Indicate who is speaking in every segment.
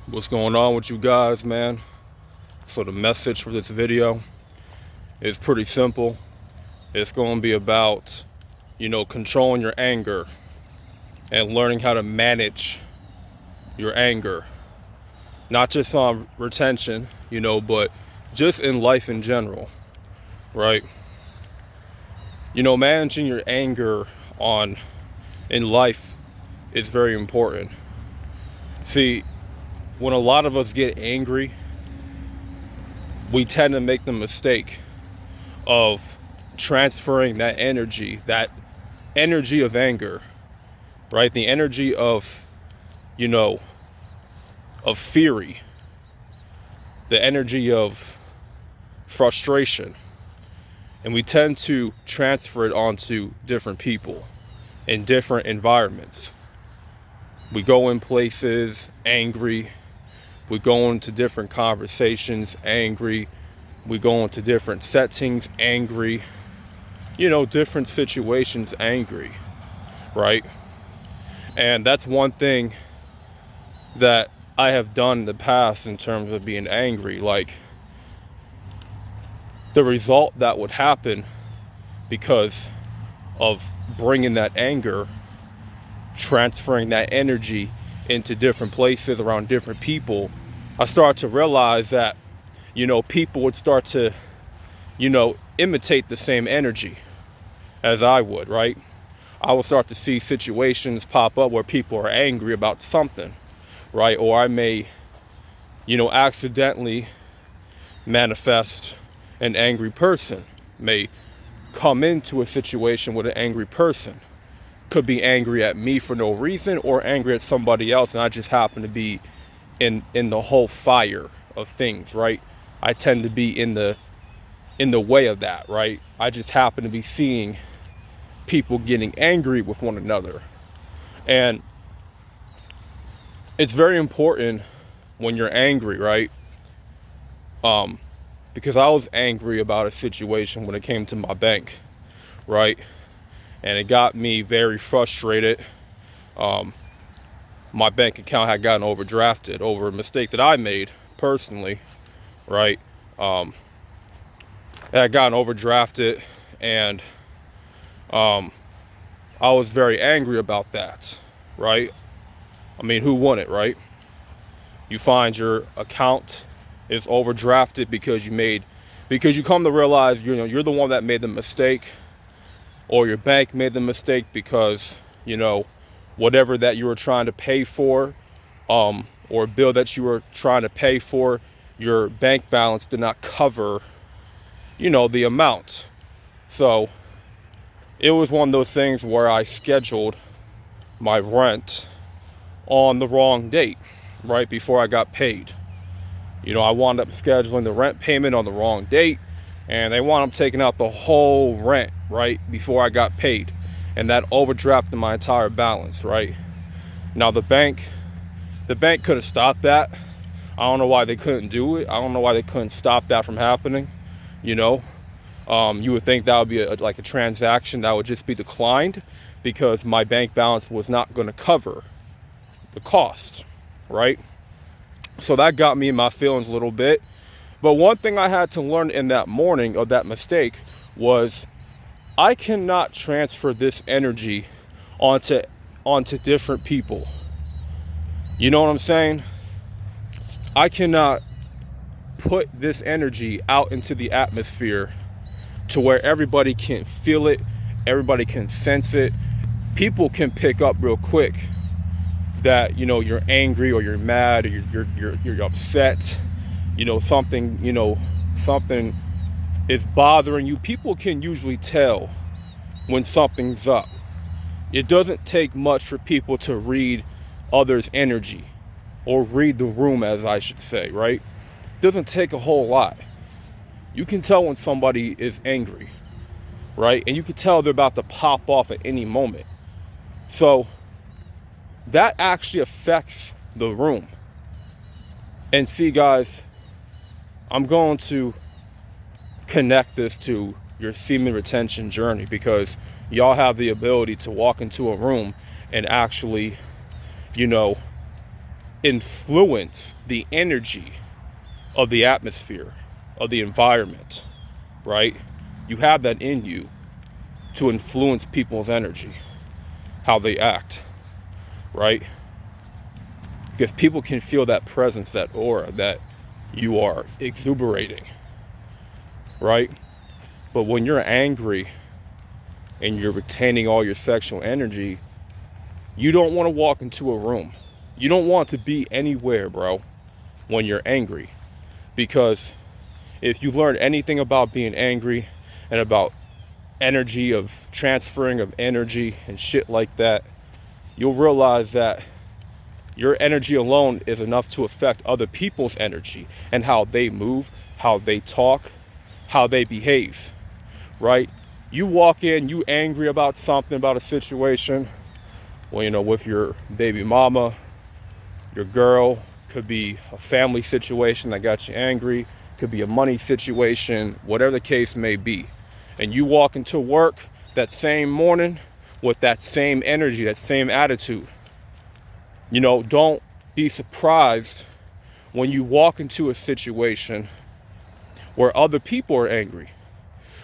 Speaker 1: What's going on with you guys, man? So the message for this video is pretty simple. It's going to be about, controlling your anger and learning how to manage your anger. Not just on retention, but just in life in general, right? Managing your anger in life is very important. See, when a lot of us get angry, we tend to make the mistake of transferring that energy of anger, right? The energy of fury, the energy of frustration. And we tend to transfer it onto different people in different environments. We go in places angry. We go into different conversations angry. We go into different settings angry. Different situations angry, right? And that's one thing that I have done in the past in terms of being angry. Like, the result that would happen because of bringing that anger, transferring that energy into different places around different people, I started to realize that, people would start to, imitate the same energy as I would, right? I will start to see situations pop up where people are angry about something, right? Or I may, accidentally manifest an angry person, may come into a situation with an angry person. Could be angry at me for no reason or angry at somebody else, and I just happen to be in the whole fire of things, right? I tend to be in the way of that, right? I just happen to be seeing people getting angry with one another. And it's very important when you're angry, right? Because I was angry about a situation when it came to my bank, right? And it got me very frustrated. My bank account had gotten overdrafted over a mistake that I made personally, right? It had gotten overdrafted, and I was very angry about that, right? I mean, who wouldn't, right? You find your account is overdrafted because you come to realize you're the one that made the mistake, or your bank made the mistake because whatever that you were trying to pay for, or bill that you were trying to pay for, your bank balance did not cover the amount. So it was one of those things where I scheduled my rent on the wrong date, right before I got paid. I wound up scheduling the rent payment on the wrong date, and they wound up taking out the whole rent right before I got paid, and that overdrafted my entire balance, right? Now the bank could have stopped that. I don't know why they couldn't do it. I don't know why they couldn't stop that from happening. You would think that would be like a transaction that would just be declined because my bank balance was not going to cover the cost, right? So that got me in my feelings a little bit. But one thing I had to learn in that morning of that mistake was I cannot transfer this energy onto different people. You know what I'm saying? I cannot put this energy out into the atmosphere to where everybody can feel it, everybody can sense it. People can pick up real quick that you're angry, or you're mad, or you're upset. Something is bothering you. People can usually tell when something's up. It doesn't take much for people to read others' energy, or read the room, as I should say, right? It doesn't take a whole lot. You can tell when somebody is angry, right? And you can tell they're about to pop off at any moment. So that actually affects the room. And see, guys, I'm going to connect this to your semen retention journey, because y'all have the ability to walk into a room and actually, influence the energy of the atmosphere, of the environment, right? You have that in you to influence people's energy, how they act, right? Because people can feel that presence, that aura that you are exuberating, right? But when you're angry and you're retaining all your sexual energy, you don't want to walk into a room. You don't want to be anywhere, bro, when you're angry. Because if you learn anything about being angry and about energy, of transferring of energy and shit like that, you'll realize that your energy alone is enough to affect other people's energy and how they move, how they talk, how they behave, right? You walk in, you angry about something, about a situation, well, you know, with your baby mama, your girl, could be a family situation that got you angry, could be a money situation, whatever the case may be. And you walk into work that same morning with that same energy, that same attitude. You know, don't be surprised when you walk into a situation where other people are angry,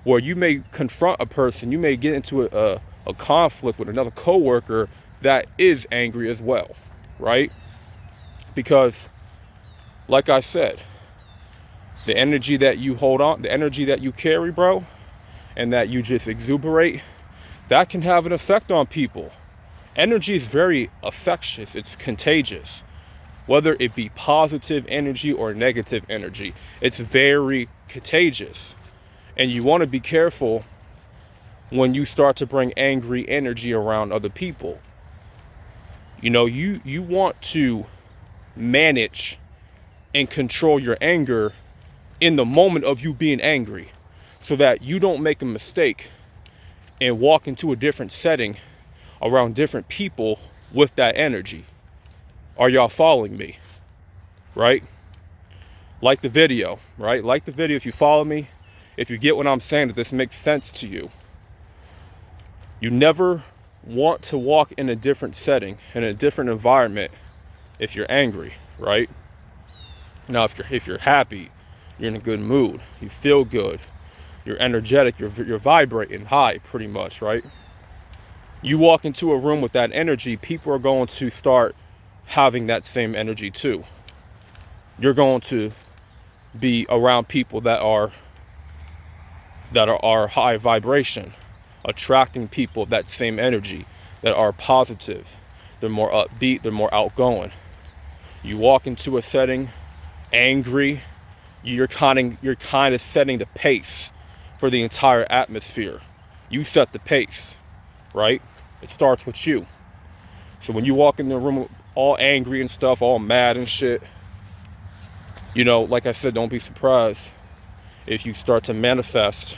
Speaker 1: where you may confront a person, you may get into a conflict with another coworker that is angry as well, right? Because, like I said, the energy that you hold on, the energy that you carry, bro, and that you just exuberate, that can have an effect on people. Energy is very infectious, it's contagious. Whether it be positive energy or negative energy, it's very contagious. And you want to be careful when you start to bring angry energy around other people. You know, you want to manage and control your anger in the moment of you being angry, so that you don't make a mistake and walk into a different setting around different people with that energy. Are y'all following me? Right? Like the video, right? Like the video if you follow me, if you get what I'm saying, that this makes sense to you. You never want to walk in a different setting, in a different environment, if you're angry, right? Now, if you're happy, you're in a good mood, you feel good, you're energetic, you're vibrating high, pretty much, right? You walk into a room with that energy, people are going to start having that same energy too. You're going to be around people that are high vibration, attracting people of that same energy, that are positive. They're more upbeat, they're more outgoing. You walk into a setting angry, you're kind of setting the pace for the entire atmosphere. You set the pace, right? It starts with you. So when you walk in the room all angry and stuff, all mad and shit, you know, like I said, don't be surprised if you start to manifest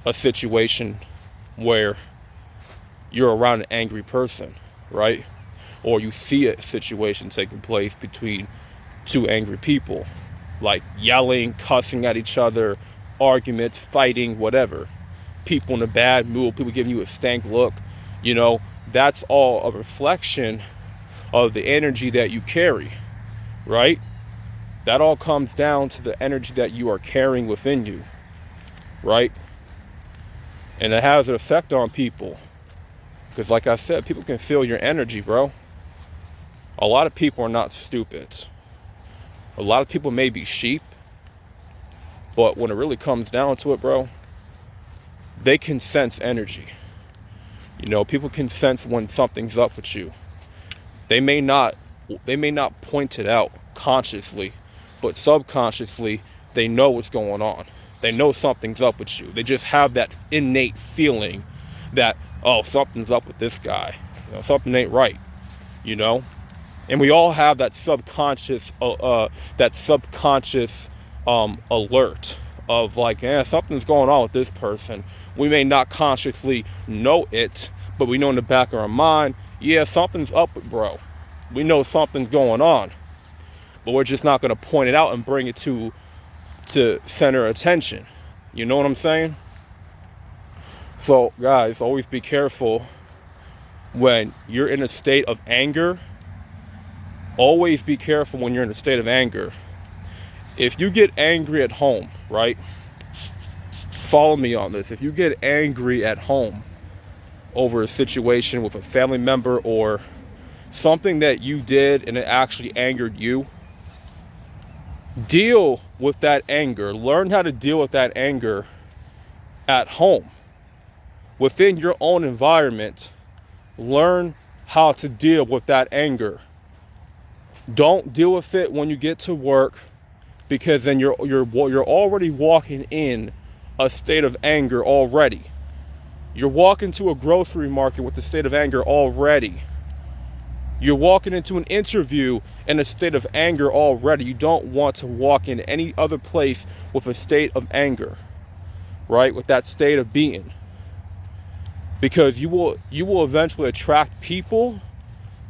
Speaker 1: a situation where you're around an angry person, right? Or you see a situation taking place between two angry people, like yelling, cussing at each other, arguments, fighting, whatever. People in a bad mood, people giving you a stank look, you know, that's all a reflection of the energy that you carry, right? That all comes down to the energy that you are carrying within you, right? And it has an effect on people. Because like I said, people can feel your energy, bro. A lot of people are not stupid. A lot of people may be sheep, but when it really comes down to it, bro, they can sense energy. You know, people can sense when something's up with you. They may not point it out consciously, but subconsciously, they know what's going on. They know something's up with you. They just have that innate feeling that, oh, something's up with this guy. You know, something ain't right, you know? And we all have that subconscious alert of like, something's going on with this person. We may not consciously know it, but we know in the back of our mind, yeah, something's up with bro. We know something's going on, but we're just not going to point it out and bring it to center attention. You know what I'm saying? So guys, always be careful when you're in a state of anger always be careful when you're in a state of anger. If you get angry at home, right? Follow me on this. If you get angry at home over a situation with a family member or something that you did and it actually angered you, deal with that anger. Learn how to deal with that anger at home, within your own environment. Learn how to deal with that anger. Don't deal with it when you get to work, because then you're already walking in a state of anger already. You're walking to a grocery market with a state of anger already. You're walking into an interview in a state of anger already. You don't want to walk in any other place with a state of anger, right? With that state of being. Because you will eventually attract people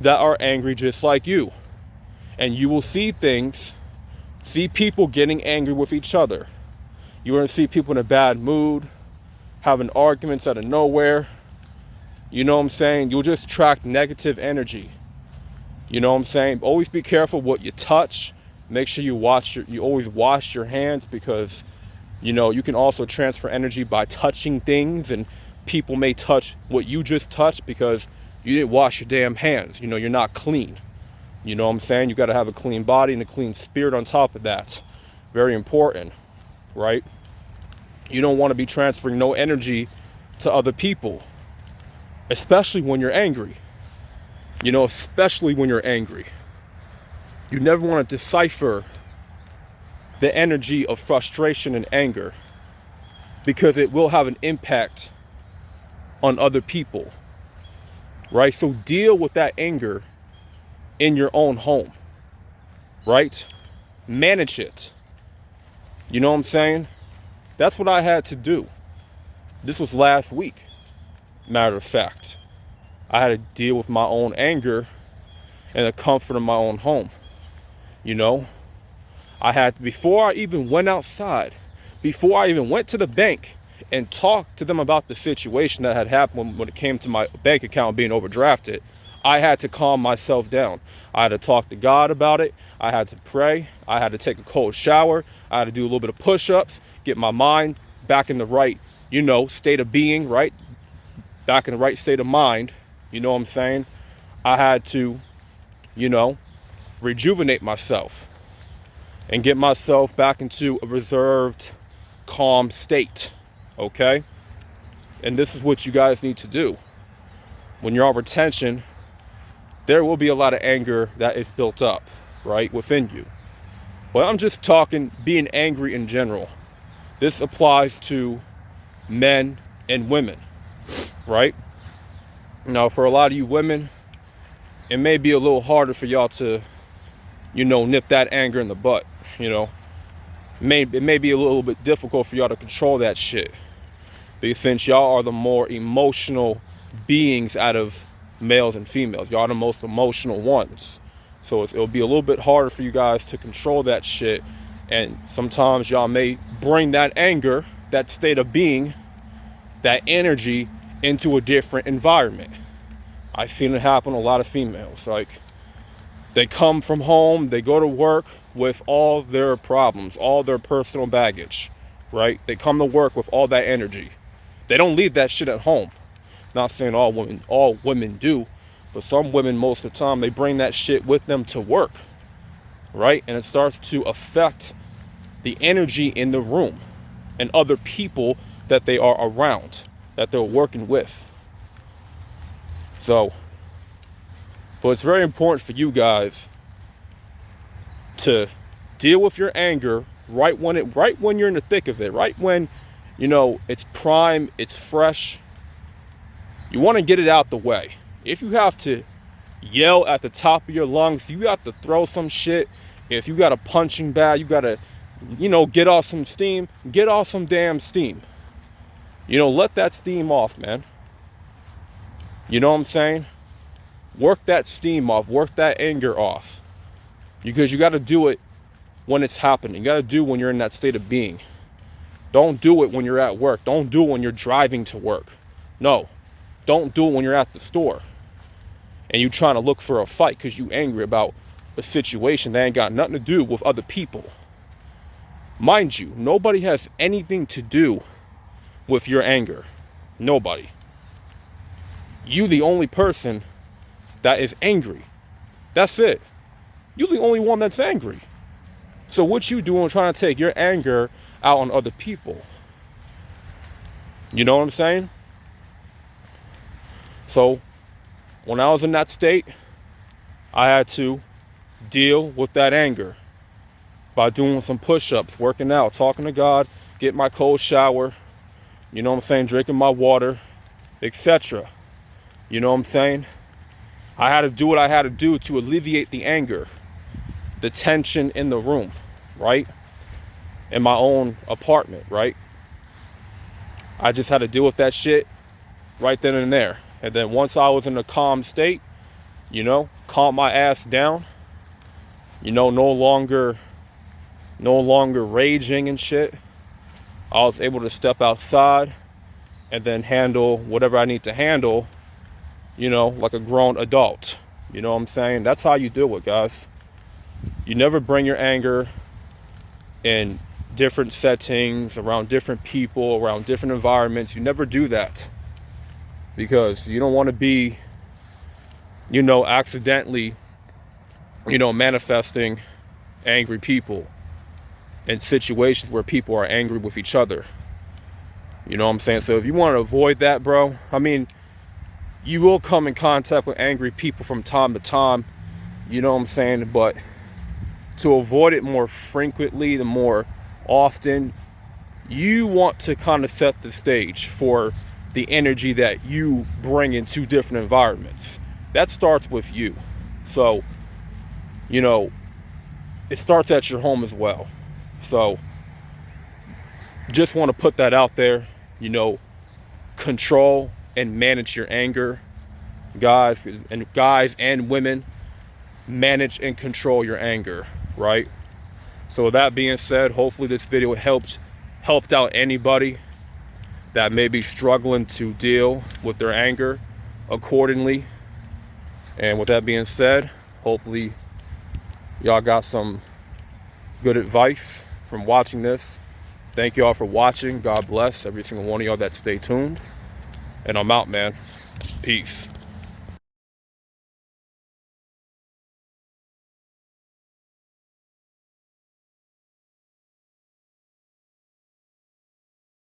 Speaker 1: that are angry just like you. And you will see people getting angry with each other. You're going to see people in a bad mood, having arguments out of nowhere. You know what I'm saying? You'll just attract negative energy. You know what I'm saying? Always be careful what you touch. Make sure you always wash your hands, because you can also transfer energy by touching things, and people may touch what you just touched because you didn't wash your damn hands. You're not clean. You know what I'm saying? You got to have a clean body and a clean spirit on top of that. Very important, right? You don't want to be transferring no energy to other people, especially when you're angry. Especially when you're angry. You never want to decipher the energy of frustration and anger, because it will have an impact on other people, right? So deal with that anger in your own home, right? Manage it. You know what I'm saying? That's what I had to do. This was last week, matter of fact. I had to deal with my own anger in the comfort of my own home. I had to, before I even went outside, before I even went to the bank and talked to them about the situation that had happened when it came to my bank account being overdrafted, I had to calm myself down. I had to talk to God about it. I had to pray. I had to take a cold shower. I had to do a little bit of push-ups, get my mind back in the right, state of being, right? Back in the right state of mind. You know what I'm saying? I had to, rejuvenate myself and get myself back into a reserved, calm state. Okay? And this is what you guys need to do. When you're on retention, there will be a lot of anger that is built up, right, within you. But I'm just talking being angry in general. This applies to men and women, right? Now, for a lot of you women, it may be a little harder for y'all to, nip that anger in the butt, It may be a little bit difficult for y'all to control that shit. Because since y'all are the more emotional beings out of males and females, y'all are the most emotional ones. So it'll be a little bit harder for you guys to control that shit. And sometimes y'all may bring that anger, that state of being, that energy into a different environment. I've seen it happen to a lot of females. Like, they come from home, they go to work with all their problems, all their personal baggage, right? They come to work with all that energy. They don't leave that shit at home. Not saying all women do, but some women, most of the time, they bring that shit with them to work, right? And it starts to affect the energy in the room and other people that they are around, that they're working with. So, but it's very important for you guys to deal with your anger right when you're in the thick of it, right when, it's prime, it's fresh. You want to get it out the way. If you have to yell at the top of your lungs, you have to throw some shit. If you got a punching bag, you got to, get off some steam, get off some damn steam. Let that steam off, man. You know what I'm saying? Work that steam off, work that anger off. Because you got to do it when it's happening. You got to do it when you're in that state of being. Don't do it when you're at work. Don't do it when you're driving to work. No. Don't do it when you're at the store and you trying to look for a fight because you angry about a situation that ain't got nothing to do with other people. Mind you, nobody has anything to do with your anger. Nobody. You the only person that is angry. That's it. You're the only one that's angry. So what you doing trying to take your anger out on other people? You know what I'm saying? So when I was in that state, I had to deal with that anger by doing some push-ups, working out, talking to God, get my cold shower, you know what I'm saying, drinking my water, etc. You know what I'm saying? I had to do what I had to do to alleviate the anger, the tension in the room, right? In my own apartment, right? I just had to deal with that shit right then and there. And then once I was in a calm state, you know, calm my ass down, you know, no longer raging and shit, I was able to step outside and then handle whatever I need to handle, you know, like a grown adult. You know what I'm saying? That's how you do it, guys. You never bring your anger in different settings, around different people, around different environments. You never do that, because you don't want to be, you know, accidentally, you know, manifesting angry people in situations where people are angry with each other. You know what I'm saying? So if you want to avoid that, bro, I mean, you will come in contact with angry people from time to time, you know what I'm saying? But to avoid it more frequently, the more often, you want to kind of set the stage for the energy that you bring into different environments. That starts with you. So, you know, it starts at your home as well. So just want to put that out there, you know, control and manage your anger, guys and women, manage and control your anger, right? So with that being said, hopefully this video helped out anybody that may be struggling to deal with their anger accordingly. And with that being said, hopefully y'all got some good advice from watching this. Thank y'all for watching. God bless every single one of y'all that stay tuned. And I'm out, man. Peace.